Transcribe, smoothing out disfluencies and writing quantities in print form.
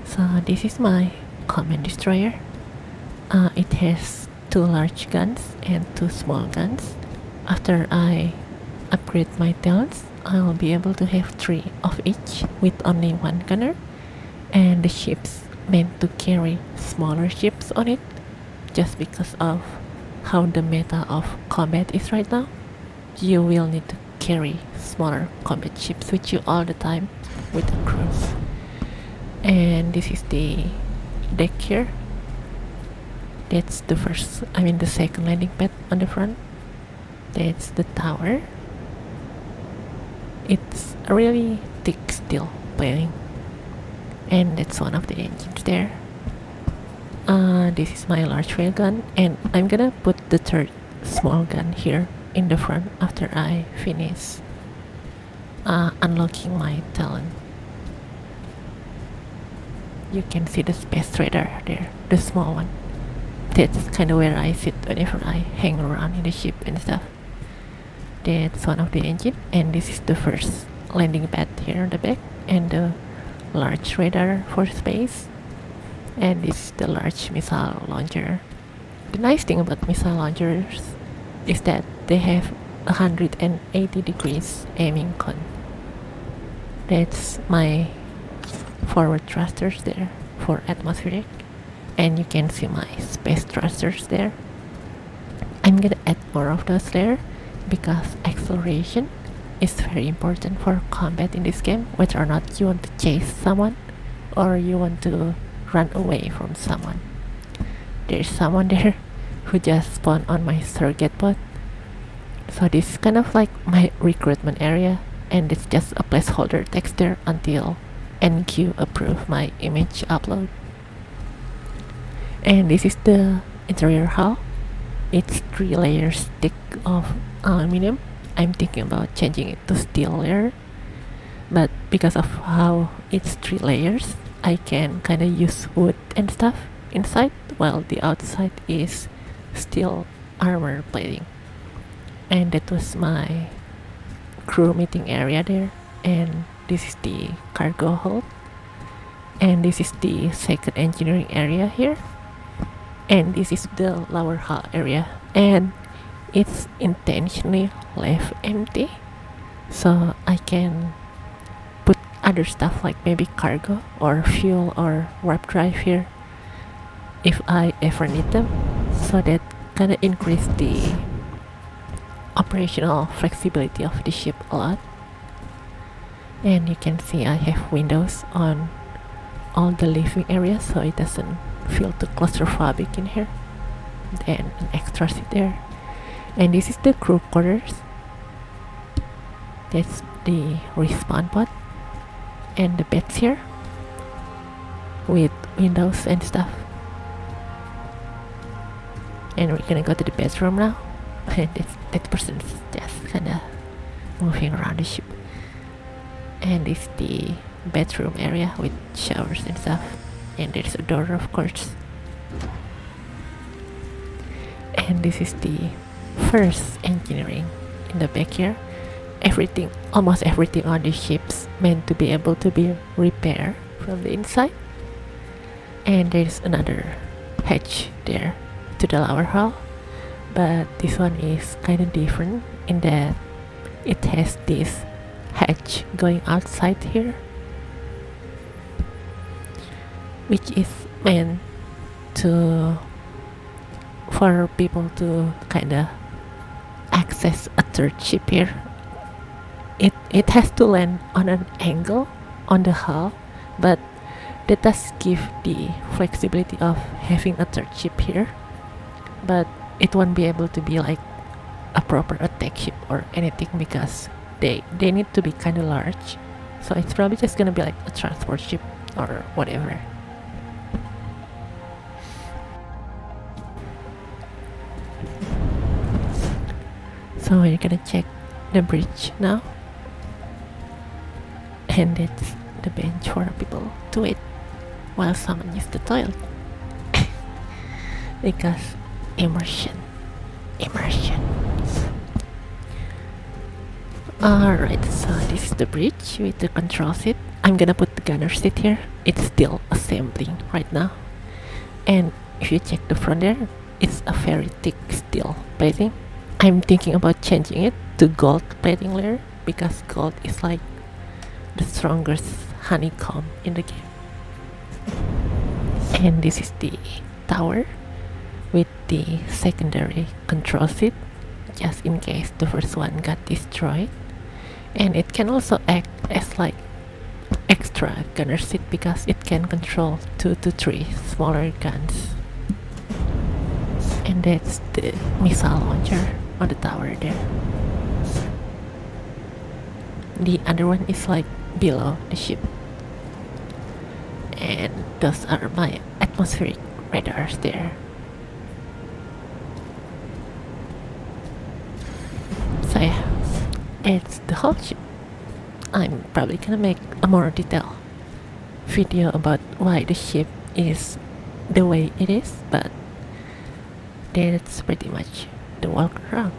So this is my command destroyer. It has 2 large guns and 2 small guns. After I upgrade my talents, I'll be able to have 3 of each with only 1 gunner, and the ships meant to carry smaller ships on it just because of how the meta of combat is right now. You will need to carry smaller combat ships with you all the time with the crews. And this is the deck here. That's the second landing pad on the front. That's the tower. It's a really thick steel plating. And that's one of the engines there. This is my large railgun, and I'm gonna put the third small gun here in the front after I finish unlocking my talent. You can see the space radar there, the small one. That's kind of where I sit whenever I hang around in the ship and stuff. That's one of the engine, and this is the first landing pad here on the back, and the large radar for space, and this is the large missile launcher. The nice thing about missile launchers is that they have 180 degrees aiming con. That's my forward thrusters there for atmospheric, and you can see my space thrusters there. I'm gonna add more of those there because acceleration is very important for combat in this game, whether or not you want to chase someone or you want to run away from someone. There's someone there who just spawned on my surrogate pod. So this is kind of like my recruitment area, and it's just a placeholder text there until NQ approve my image upload. And this is the interior hull. It's 3 layers thick of aluminum. I'm thinking about changing it to steel layer, but because of how it's 3 layers, I can kind of use wood and stuff inside, while the outside is steel armor plating. And that was my crew meeting area there, and this is the cargo hold, and this is the second engineering area here, and this is the lower hull area, and it's intentionally left empty so I can put other stuff like maybe cargo or fuel or warp drive here if I ever need them, so that kind of increase the operational flexibility of the ship a lot. And you can see I have windows on all the living areas so it doesn't feel too claustrophobic in here. Then an extra seat there, and this is the crew quarters. That's the respawn pod and the beds here with windows and stuff. And we're gonna go to the bedroom now, and that person's just kinda moving around the ship. And this is the bedroom area with showers and stuff, and there's a door, of course. And this is the first engineering in the back here. Almost everything on the ship's meant to be able to be repaired from the inside. And there's another hatch there to the lower hull, but this one is kind of different in that it has this hatch going outside here, which is meant for people to kind of access a third ship here. It has to land on an angle on the hull, but that does give the flexibility of having a third ship here, but it won't be able to be like a proper attack ship or anything because they need to be kind of large. So it's probably just gonna be like a transport ship or whatever. So we're gonna check the bridge now, and it's the bench for people to wait while someone uses the toilet. Because immersion. Alright, so this is the bridge with the control seat. I'm gonna put the gunner seat here. It's still assembling right now. And if you check the front there, it's a very thick steel plating. I'm thinking about changing it to gold plating layer because gold is like the strongest honeycomb in the game. And this is the tower with the secondary control seat just in case the first one got destroyed. And it can also act as like extra gunner seat because it can control 2 to 3 smaller guns. And that's the missile launcher on the tower there. The other one is like below the ship. And those are my atmospheric radars there. So yeah, it's the whole ship. I'm probably gonna make a more detailed video about why the ship is the way it is, but that's pretty much the walk around.